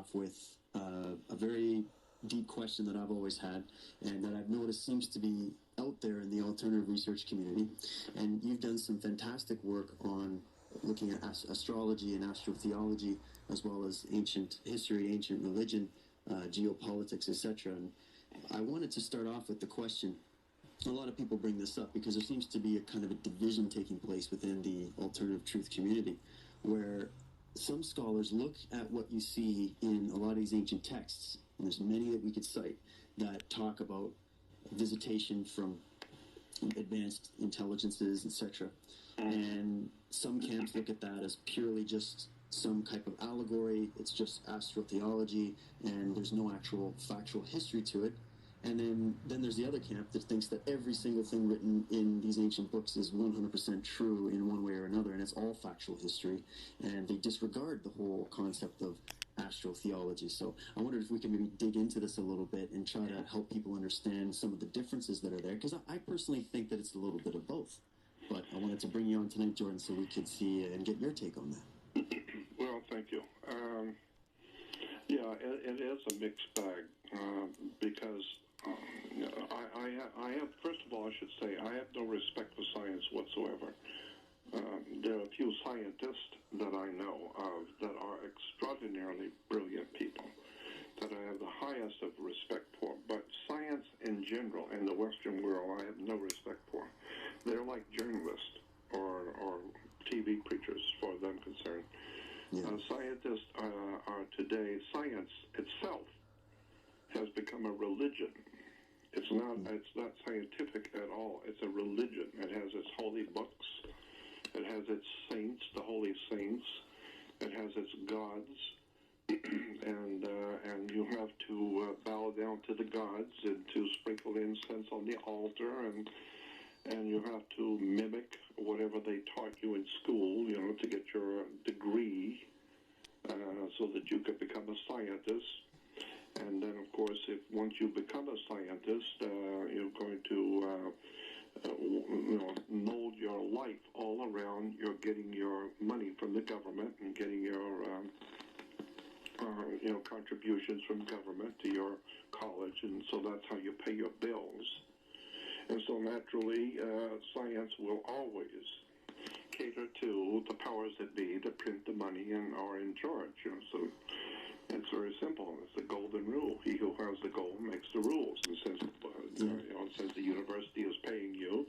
off with a very deep question that I've always had, and that I've noticed seems to be out there in the alternative research community. And you've done some fantastic work on looking at astrology and astrotheology, as well as ancient history, ancient religion, geopolitics, etc. And I wanted to start off with the question. A lot of people bring this up because there seems to be a kind of a division taking place within the alternative truth community, where some scholars look at what you see in a lot of these ancient texts, and there's many that we could cite that talk about visitation from advanced intelligences, etc. And some camps look at that as purely just some type of allegory. It's just astrotheology, and there's no actual factual history to it. And then there's the other camp that thinks that every single thing written in these ancient books is 100% true in one way or another, and it's all factual history, and they disregard the whole concept of astrotheology. So I wondered if we could maybe dig into this a little bit and try to help people understand some of the differences that are there, because I personally think that it's a little bit of both. But I wanted to bring you on tonight, Jordan, so we could see and get your take on that. Well, thank you. Yeah, it is a mixed bag because I have, first of all, I should say, I have no respect for science whatsoever. There are a few scientists that I know of that are extraordinarily brilliant people that I have the highest of respect for. But science in general in the Western world, I have no respect for. They're like journalists or TV preachers, as far as I'm concerned. Yeah. Scientists are today, science itself has become a religion. It's not scientific at all. It's a religion. It has its holy books. It has its saints, the holy saints. It has its gods. And you have to bow down to the gods and to sprinkle incense on the altar, and you have to mimic whatever they taught you in school, to get your degree so that you could become a scientist. And then, of course, once you become a scientist, you're going to mold your life all around. You're getting your money from the government and getting your contributions from government to your college, and so that's how you pay your bills. And so naturally, science will always cater to the powers that be to print the money and are in charge. So it's very simple. It's the golden rule. He who has the gold makes the rules. And since the university is paying you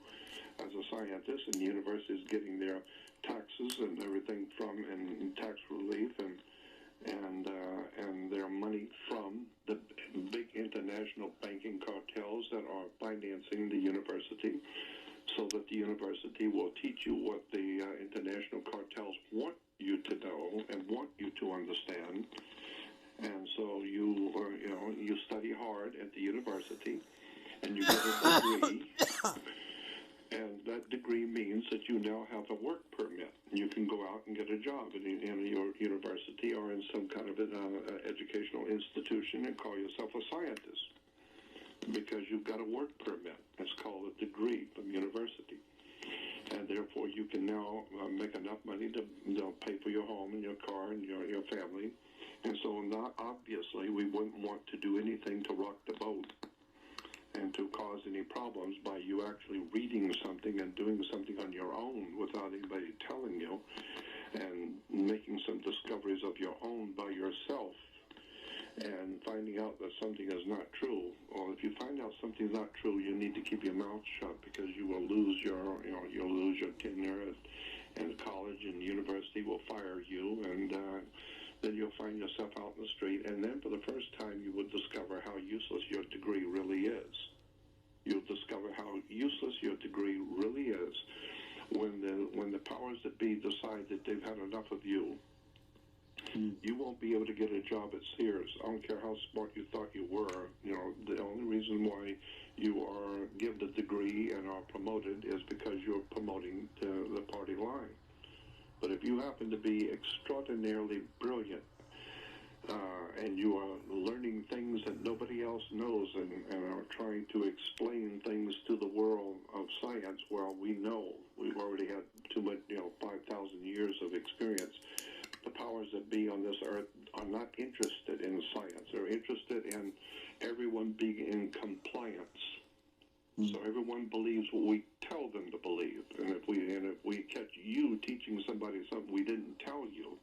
as a scientist, and the university is getting their taxes and everything from and tax relief and their money from the big international banking cartels that are financing the university, so that the university will teach you what the international cartels want you to know and want you to understand. And so you study hard at the university, and you get a degree. And that degree means that you now have a work permit. You can go out and get a job in your university or in some kind of an educational institution and call yourself a scientist because you've got a work permit. It's called a degree from university. And therefore, you can now make enough money to pay for your home and your car and your family. And so, obviously, we wouldn't want to do anything to rock the boat and to cause any problems by you actually reading something and doing something on your own without anybody telling you, and making some discoveries of your own by yourself and finding out that something is not true. Or if you find out something's not true, you need to keep your mouth shut, because you will lose your tenure, and college and university will fire you, and then you'll find yourself out in the street, and then for the first time you will discover how useless your degree really is. You'll discover how useless your degree really is when the powers that be decide that they've had enough of you. You won't be able to get a job at Sears. I don't care how smart you thought you were. The only reason why you are given a degree and are promoted is because you're promoting the party line. But if you happen to be extraordinarily brilliant and you are learning things that nobody else knows and are trying to explain things to the world of science, well, we know we've already had too much, 5,000 years of experience. The powers that be on this earth are not interested in it in everyone being in compliance. So everyone believes what we tell them to believe, and if we catch you teaching somebody something we didn't tell you,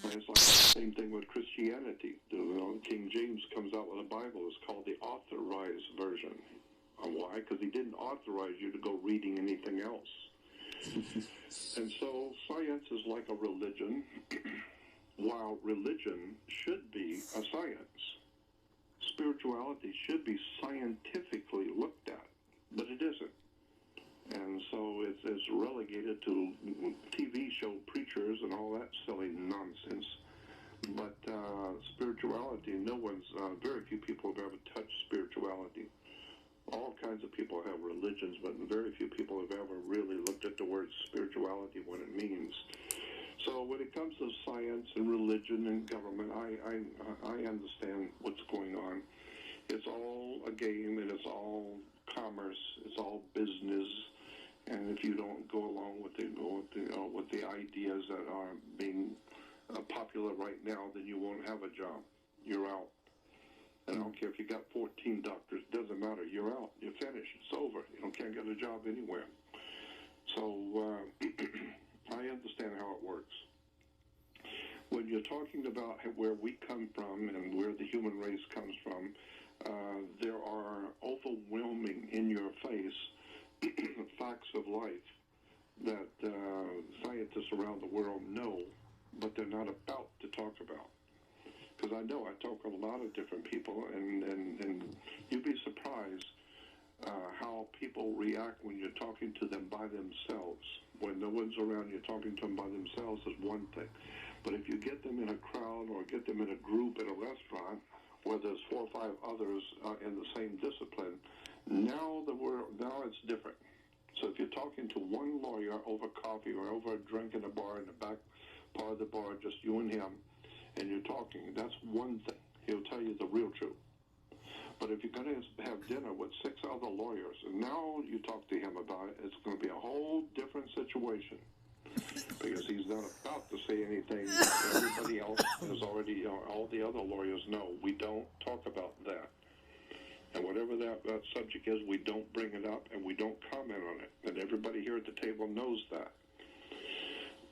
and it's like the same thing with Christianity. King James comes out with a Bible. It's called the Authorized Version. Why? Because he didn't authorize you to go reading anything else. And so science is like a religion, while religion should be a science. Spirituality should be scientifically looked at, but it isn't. And so it's relegated to TV show preachers and all that silly nonsense. But spirituality, very few people have ever touched spirituality. All kinds of people have religions, but very few people have ever really looked at the word spirituality, what it means. So when it comes to science and religion and government, I understand what's going on. It's all a game, and it's all commerce. It's all business. And if you don't go along with the ideas that are being popular right now, then you won't have a job. You're out. And I don't care if you got 14 doctors. Doesn't matter. You're out. You're finished. It's over. You can't get a job anywhere. So I understand how it works. When you're talking about where we come from and where the human race comes from, there are overwhelming in your face facts of life that scientists around the world know, but they're not about to talk about. Because I talk to a lot of different people, and you'd be surprised how people react when you're talking to them by themselves. When no one's around, you're talking to them by themselves is one thing. But if you get them in a crowd or get them in a group at a restaurant where there's 4 or 5 others in the same discipline, now it's different. So if you're talking to one lawyer over coffee or over a drink in a bar in the back part of the bar, just you and him, and you're talking, that's one thing. He'll tell you the real truth. But if you're going to have dinner with 6 other lawyers, and now you talk to him about it, it's going to be a whole different situation. Because he's not about to say anything that everybody else has already, all the other lawyers know. We don't talk about that. And whatever that subject is, we don't bring it up and we don't comment on it. And everybody here at the table knows that.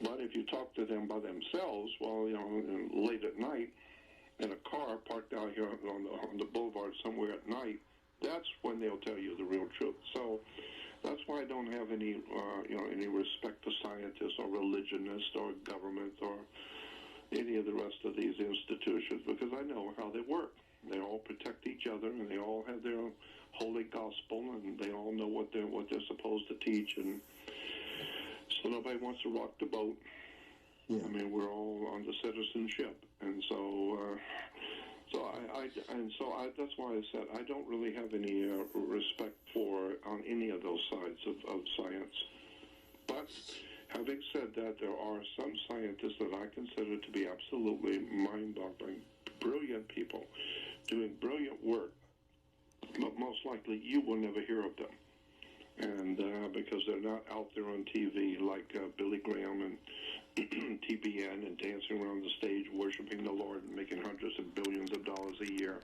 But if you talk to them by themselves, late at night, in a car parked out here on the boulevard somewhere at night, that's when they'll tell you the real truth. So that's why I don't have any respect for scientists or religionists or government or any of the rest of these institutions, because I know how they work. They all protect each other, and they all have their holy gospel, and they all know what they're supposed to teach, and so nobody wants to rock the boat. Yeah. I mean, we're all under citizenship, and so that's why I said I don't really have any respect on any of those sides of science. But having said that, there are some scientists that I consider to be absolutely mind-boggling, brilliant people doing brilliant work, but most likely you will never hear of them. And because they're not out there on TV like Billy Graham and TBN and dancing around the stage, worshiping the Lord and making hundreds of billions of dollars a year,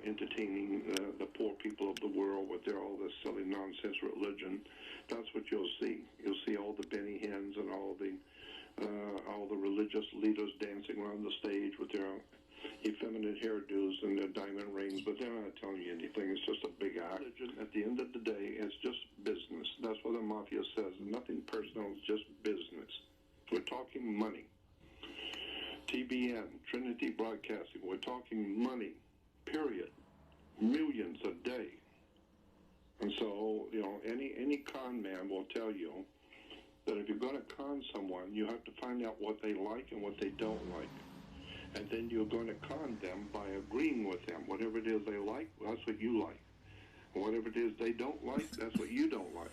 entertaining the poor people of the world with all this silly nonsense religion. That's what you'll see. You'll see all the Benny Hinn's and all the religious leaders dancing around the stage with their effeminate hairdos and their diamond rings, but they're not telling you anything. It's just a big act. Religion, at the end of the day, it's just business. That's what the mafia says. Nothing personal, it's just business. We're talking money. TBN, Trinity Broadcasting, we're talking money, period. Millions a day. And so, any con man will tell you that if you're going to con someone, you have to find out what they like and what they don't like. And then you're going to con them by agreeing with them. Whatever it is they like, that's what you like. And whatever it is they don't like, that's what you don't like.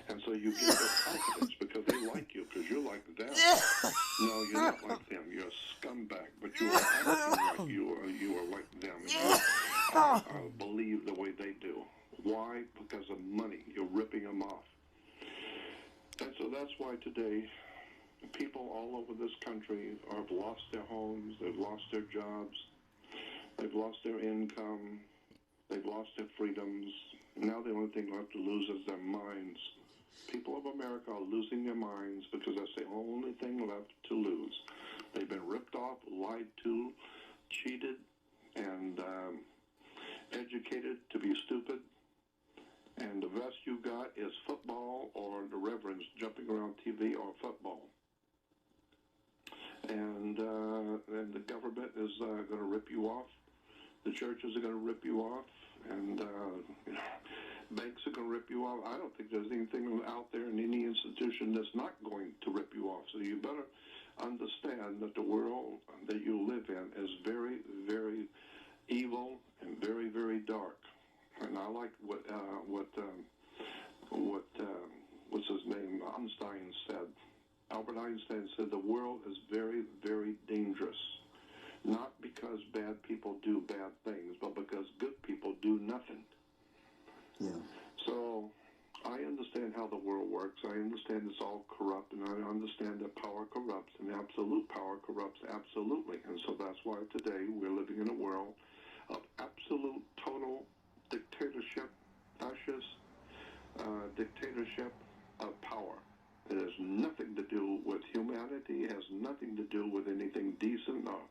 And so you get their confidence because they like you, because you're like them. No, you're not like them. You're a scumbag, but you are acting like you are like them. And you believe the way they do. Why? Because of money. You're ripping them off. And so that's why today people all over this country have lost their homes, they've lost their jobs. They've lost their income. They've lost their freedoms. Now the only thing left to lose is their minds. People of America are losing their minds because that's the only thing left to lose. They've been ripped off, lied to, cheated, and educated to be stupid. And the best you got is football or the reverends jumping around TV or football. And the government is going to rip you off. The churches are going to rip you off. And banks are going to rip you off. I don't think there's anything out there in any institution that's not going to rip you off. So you better understand that the world that you live in is very, very evil and very, very dark. And I like what's his name, Einstein said. Albert Einstein said the world is very, very dangerous. Not because bad people do bad things, but because good people do nothing. Yeah. So I understand how the world works. I understand it's all corrupt, and I understand that power corrupts, and absolute power corrupts absolutely. And so that's why today we're living in a world of absolute, total dictatorship, fascist dictatorship of power. It has nothing to do with humanity. It has nothing to do with anything decent or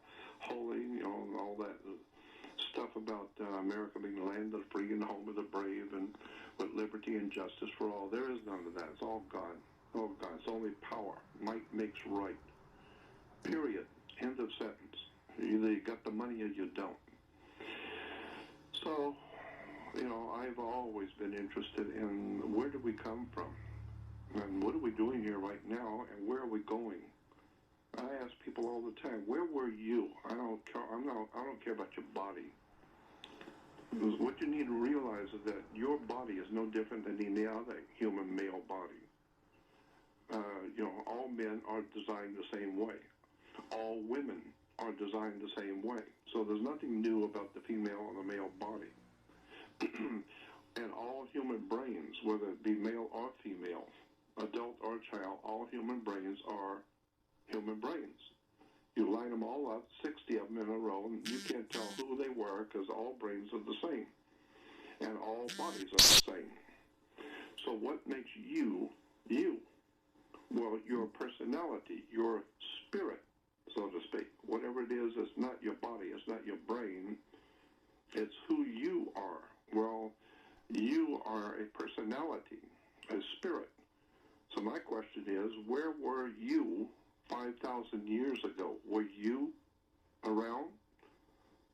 holy, and all that stuff about America being the land of the free and the home of the brave and with liberty and justice for all. There is none of that. It's all God. All God. It's only power. Might makes right. Period. End of sentence. Either you got the money or you don't. So, I've always been interested in where do we come from? And what are we doing here right now, and where are we going? I ask people all the time, where were you? I don't care about your body. Because what you need to realize is that your body is no different than any other human male body. All men are designed the same way. All women are designed the same way. So there's nothing new about the female or the male body. And all human brains, whether it be male or female, adult or child, all human brains are human brains. You line them all up, 60 of them in a row, and you can't tell who they were because all brains are the same. And all bodies are the same. So what makes you, you? Well, your personality, your spirit, so to speak. Whatever it is, it's not your body, it's not your brain. It's who you are. Well, you are a personality, a spirit. So my question is, where were you 5,000 years ago? Were you around?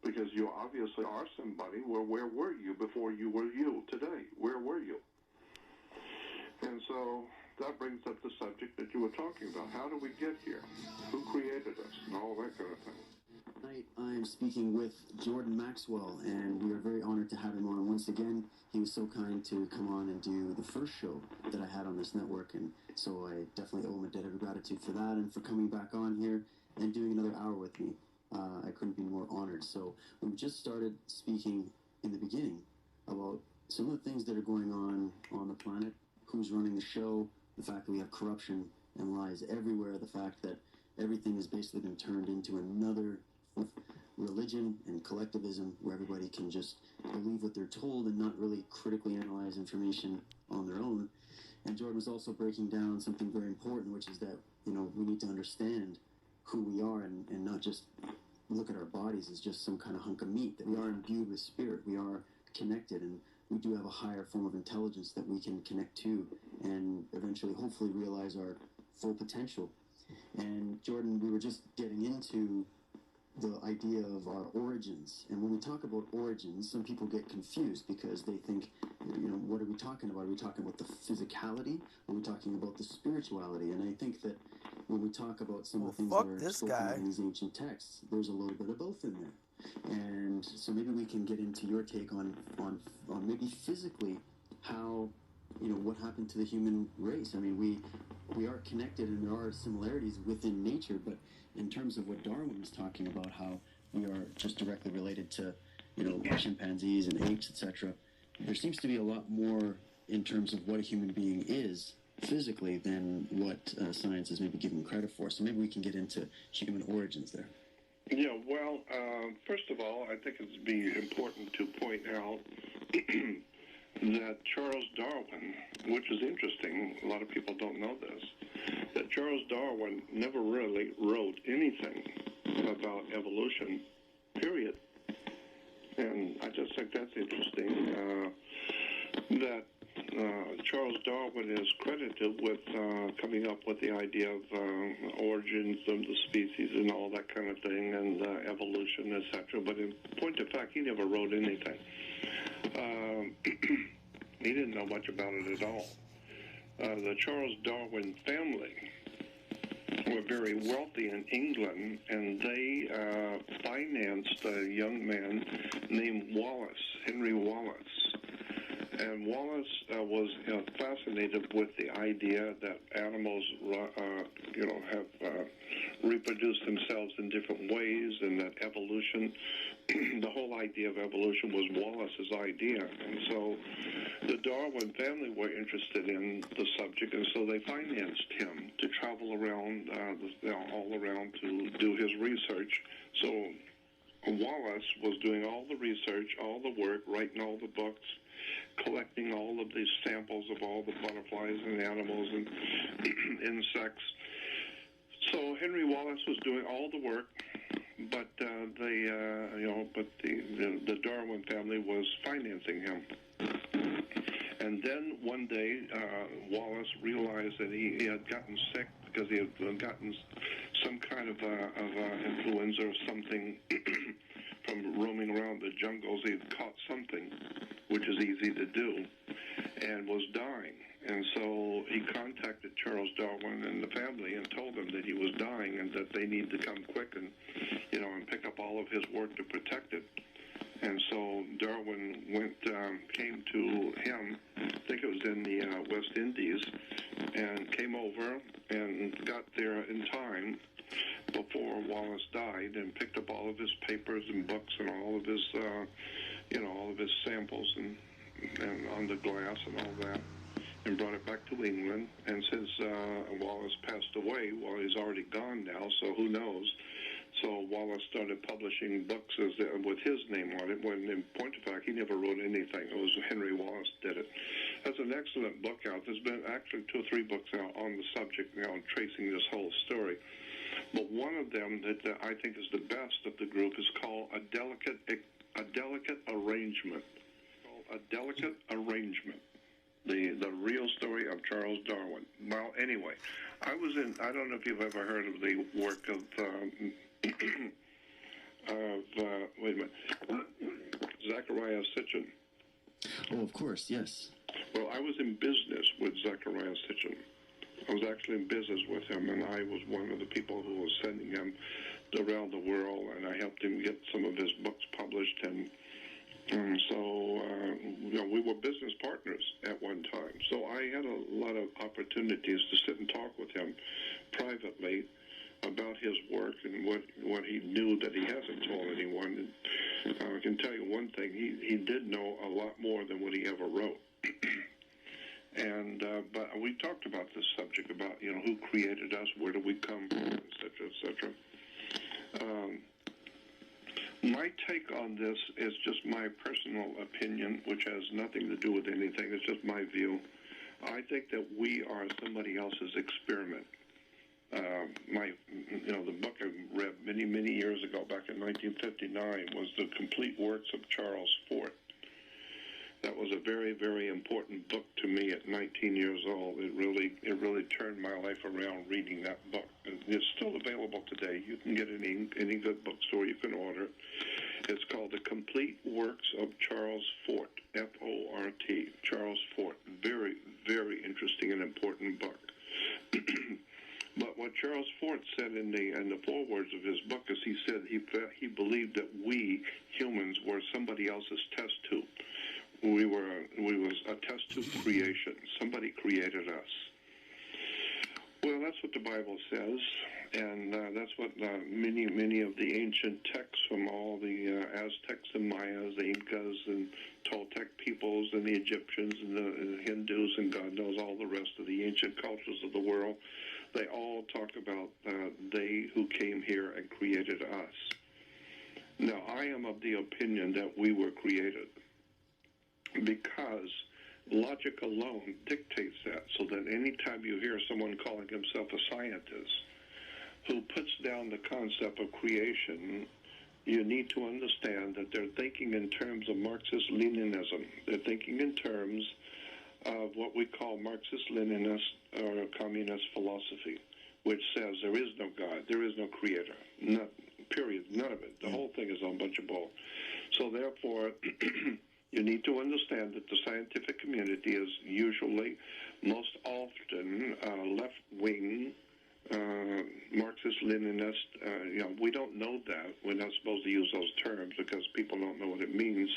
Because you obviously are somebody. Well, where were you before you were you today? Where were you? And so that brings up the subject that you were talking about. How do we get here? Who created us? And all that kind of thing. Tonight I'm speaking with Jordan Maxwell, and we are very honored to have him on once again. He was so kind to come on and do the first show that I had on this network, and so I definitely owe him a debt of gratitude for that and for coming back on here and doing another hour with me. I couldn't be more honored. So we just started speaking in the beginning about some of the things that are going on the planet, who's running the show, the fact that we have corruption and lies everywhere, the fact that everything has basically been turned into another religion and collectivism where everybody can just believe what they're told and not really critically analyze information on their own. And Jordan was also breaking down something very important, which is that, we need to understand who we are and not just look at our bodies as just some kind of hunk of meat, that we are imbued with spirit. We are connected, and we do have a higher form of intelligence that we can connect to and eventually, hopefully, realize our full potential. And Jordan, we were just getting into the idea of our origins. And when we talk about origins, some people get confused because they think, what are we talking about? Are we talking about the physicality? Are we talking about the spirituality? And I think that when we talk about some of the things that are spoken in these ancient texts, there's a little bit of both in there. And so maybe we can get into your take on maybe physically how, what happened to the human race. I mean, we are connected and there are similarities within nature, but in terms of what Darwin was talking about, how we are just directly related to, chimpanzees and apes, etc., there seems to be a lot more in terms of what a human being is physically than what science is maybe giving credit for. So maybe we can get into human origins there. Yeah, well, first of all, I think it'd be important to point out that Charles Darwin, which is interesting, a lot of people don't know this, that Charles Darwin never really wrote anything about evolution, period. And I just think that's interesting, that Charles Darwin is credited with coming up with the idea of origins of the species and all that kind of thing, and evolution, etc. But in point of fact, he never wrote anything. He didn't know much about it at all. The Charles Darwin family were very wealthy in England, and they financed a young man named Wallace, Henry Wallace. And Wallace was fascinated with the idea that animals, have reproduced themselves in different ways, and that evolution, the whole idea of evolution was Wallace's idea. And so the Darwin family were interested in the subject, and so they financed him to travel around, all around to do his research. So Wallace was doing all the research, all the work, writing all the books, collecting all of these samples of all the butterflies and animals and insects. So Henry Wallace was doing all the work, but the Darwin family was financing him. And then one day, Wallace realized that he had gotten sick because he had gotten some kind of influenza or something from roaming around the jungles. He had caught something, which is easy to do, and was dying. And so he contacted Charles Darwin and the family and told them that he was dying and that they need to come quick and pick up all of his work to protect it. And so Darwin came to him, I think it was in the West Indies, and came over and got there in time before Wallace died, and picked up all of his papers and books and all of his, all of his samples and on the glass and all that, and brought it back to England. And since Wallace passed away, well, he's already gone now, so who knows? So Wallace started publishing books with his name on it, when in point of fact, he never wrote anything. It was Henry Wallace did it. That's an excellent book out. There's been actually 2 or 3 books out on the subject now, tracing this whole story. But one of them that I think is the best of the group is called A Delicate Arrangement. A Delicate Arrangement. The real story of Charles Darwin. Well, anyway, I don't know if you've ever heard of the work of wait a minute, Zachariah Sitchin. Oh, of course, yes. Well, I was in business with Zachariah Sitchin. I was actually in business with him, and I was one of the people who was sending him around the world, and I helped him get some of his books published, and so we were business partners at one time. So I had a lot of opportunities to sit and talk with him privately about his work and what he knew that he hasn't told anyone. And I can tell you one thing: he did know a lot more than what he ever wrote. And but we talked about this subject about who created us, where do we come from, etc., etc. My take on this is just my personal opinion, which has nothing to do with anything. It's just my view. I think that we are somebody else's experiment. The book I read many, many years ago, back in 1959, was The Complete Works of Charles Fort. That was a very, very important book to me at 19 years old. It really turned my life around reading that book. And it's still available today. You can get it in any good bookstore. You can order it. It's called The Complete Works of Charles Fort, F-O-R-T, Charles Fort. Very, very interesting and important book. But what Charles Fort said in the forewords of his book is he said he believed that we humans were somebody else's test tube. We was a test tube creation. Somebody created us. Well, that's what the Bible says, and that's what many of the ancient texts from all the Aztecs and Mayas, the Incas and Toltec peoples and the Egyptians and the Hindus and God knows all the rest of the ancient cultures of the world, they all talk about they who came here and created us. Now, I am of the opinion that we were created because logic alone dictates that, so that anytime you hear someone calling himself a scientist who puts down the concept of creation, you need to understand that they're thinking in terms of Marxist-Leninism. They're thinking in terms of what we call Marxist-Leninist or communist philosophy, which says there is no God, there is no creator, period, none of it. The whole thing is a bunch of bull. So therefore, you need to understand that the scientific community is usually, most often, left-wing, Marxist-Leninist. We don't know that. We're not supposed to use those terms because people don't know what it means.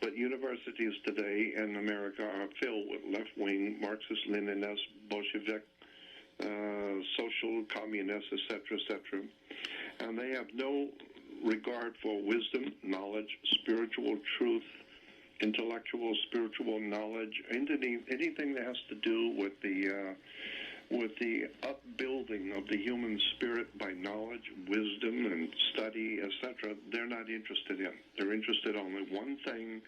But universities today in America are filled with left-wing Marxist-Leninist, Bolshevik, social communists, etc., etc. And they have no regard for wisdom, knowledge, spiritual truth, intellectual, spiritual knowledge, anything that has to do with the upbuilding of the human spirit by knowledge, wisdom, and study, etc., they're not interested in. They're interested in only one thing,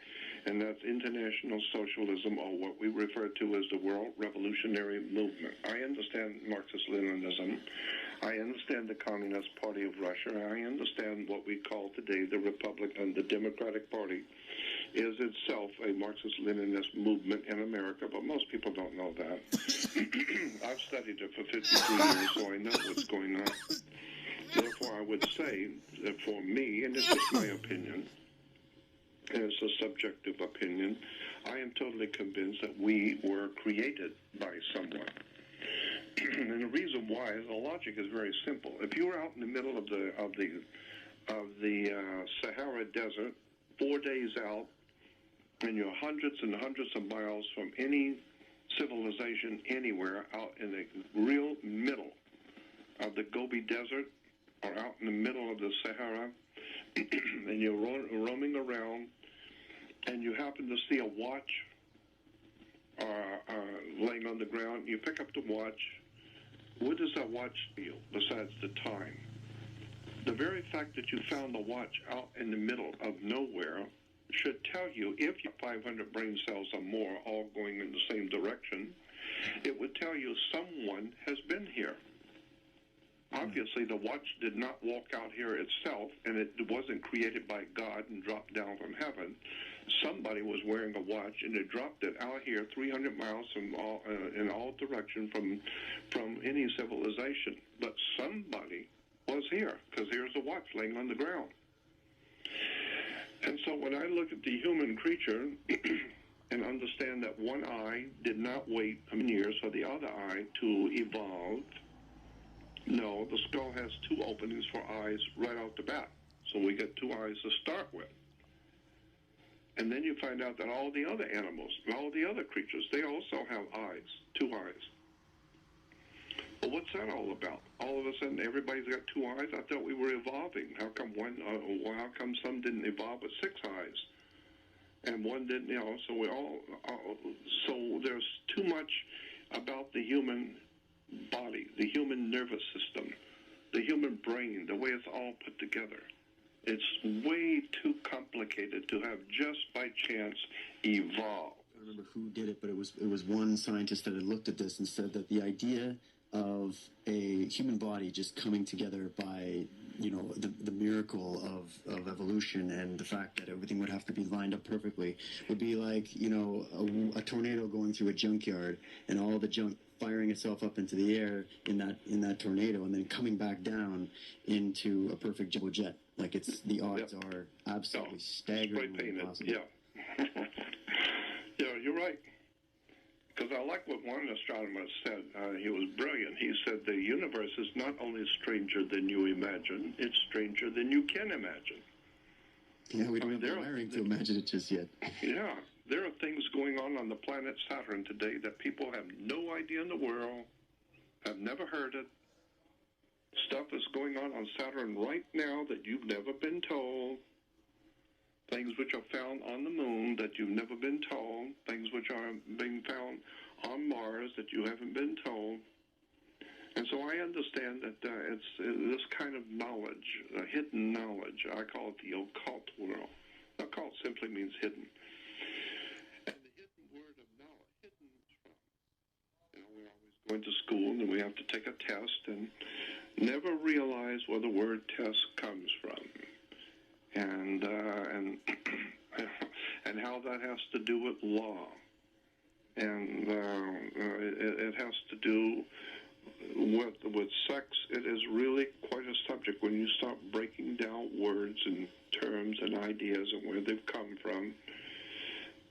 and that's international socialism, or what we refer to as the World Revolutionary Movement. I understand Marxist-Leninism. I understand the Communist Party of Russia. I understand what we call today the Republican, the Democratic Party is itself a Marxist-Leninist movement in America, but most people don't know that. I've studied it for 53 years, so I know what's going on. Therefore, I would say that for me, and it's just my opinion, and it's a subjective opinion, I am totally convinced that we were created by someone. And the reason why is the logic is very simple. If you were out in the middle of the Sahara Desert, 4 days out, and you're hundreds and hundreds of miles from any civilization anywhere, out in the real middle of the Gobi Desert or out in the middle of the Sahara, and you're roaming around, and you happen to see a watch laying on the ground, you pick up the watch. What does that watch feel besides the time? The very fact that you found the watch out in the middle of nowhere should tell you, if you have 500 brain cells or more all going in the same direction, it would tell you someone has been here. Obviously, the watch did not walk out here itself, and it wasn't created by God and dropped down from heaven. Somebody was wearing a watch, and it dropped it out here 300 miles in all direction from any civilization. But somebody was here, because here's a watch laying on the ground. And so when I look at the human creature and understand that one eye did not wait many years for the other eye to evolve, no, the skull has two openings for eyes right off the bat. So we get two eyes to start with. And then you find out that all the other animals, all the other creatures, they also have eyes, two eyes. Well, what's that all about? All of a sudden, everybody's got two eyes? I thought we were evolving. How come how come some didn't evolve with six eyes? And one didn't, so so there's too much about the human body, the human nervous system, the human brain, the way it's all put together. It's way too complicated to have just by chance evolved. I don't remember who did it, but it was one scientist that had looked at this and said that the idea of a human body just coming together by, the miracle of evolution and the fact that everything would have to be lined up perfectly would be like, a tornado going through a junkyard and all the junk firing itself up into the air in that tornado and then coming back down into a perfect jumbo jet. Like the odds are absolutely staggeringly impossible. Yeah. Yeah, you're right. Because I like what one astronomer said. He was brilliant. He said the universe is not only stranger than you imagine, it's stranger than you can imagine. Yeah, we don't have the wiring to imagine it just yet. Yeah. There are things going on the planet Saturn today that people have no idea in the world, have never heard it. Stuff is going on Saturn right now that you've never been told. Things which are found on the moon that you've never been told. Things which are being found on Mars that you haven't been told. And so I understand that it's this kind of knowledge, hidden knowledge. I call it the occult world. Occult simply means hidden. And the hidden word of knowledge, hidden from. We're always going to school and we have to take a test and never realize where the word test comes from. And and how that has to do with law. And it has to do with sex. It is really quite a subject when you start breaking down words and terms and ideas and where they've come from.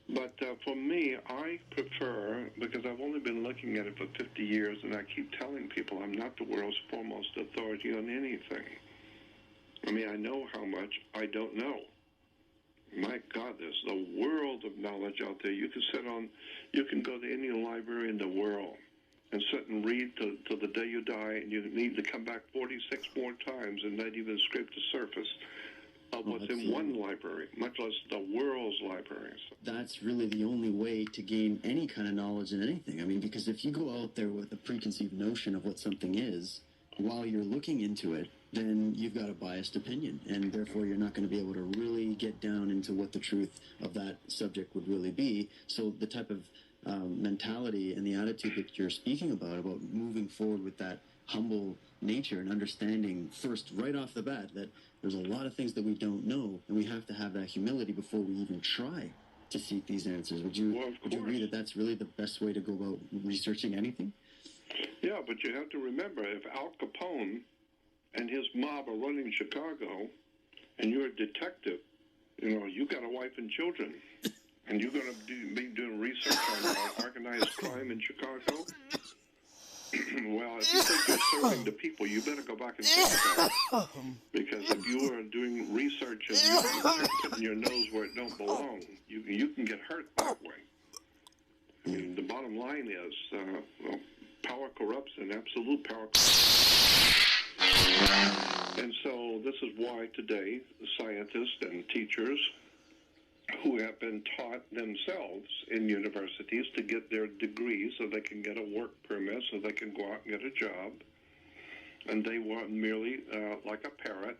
But for me, I prefer, because I've only been looking at it for 50 years, and I keep telling people I'm not the world's foremost authority on anything. I mean, I know how much I don't know. My God, there's a world of knowledge out there. You can go to any library in the world and sit and read till the day you die, and you need to come back 46 more times and not even scrape the surface of what's in one library, much less the world's libraries. That's really the only way to gain any kind of knowledge in anything. I mean, because if you go out there with a preconceived notion of what something is, while you're looking into it, then you've got a biased opinion, and therefore you're not going to be able to really get down into what the truth of that subject would really be. So the type of mentality and the attitude that you're speaking about moving forward with that humble nature and understanding first, right off the bat, that there's a lot of things that we don't know, and we have to have that humility before we even try to seek these answers. Would you agree that that's really the best way to go about researching anything? Yeah, but you have to remember, if Al Capone and his mob are running Chicago, and you're a detective, you got a wife and children, and you're going to be doing research on organized crime in Chicago, well, if you think you're serving the people, you better go back and think about it. Because if you are doing research and you're putting your nose where it don't belong, you can get hurt that way. I mean, the bottom line is, power corrupts, and absolute power corrupts. And so this is why today scientists and teachers who have been taught themselves in universities to get their degrees so they can get a work permit, so they can go out and get a job, and they want merely, like a parrot,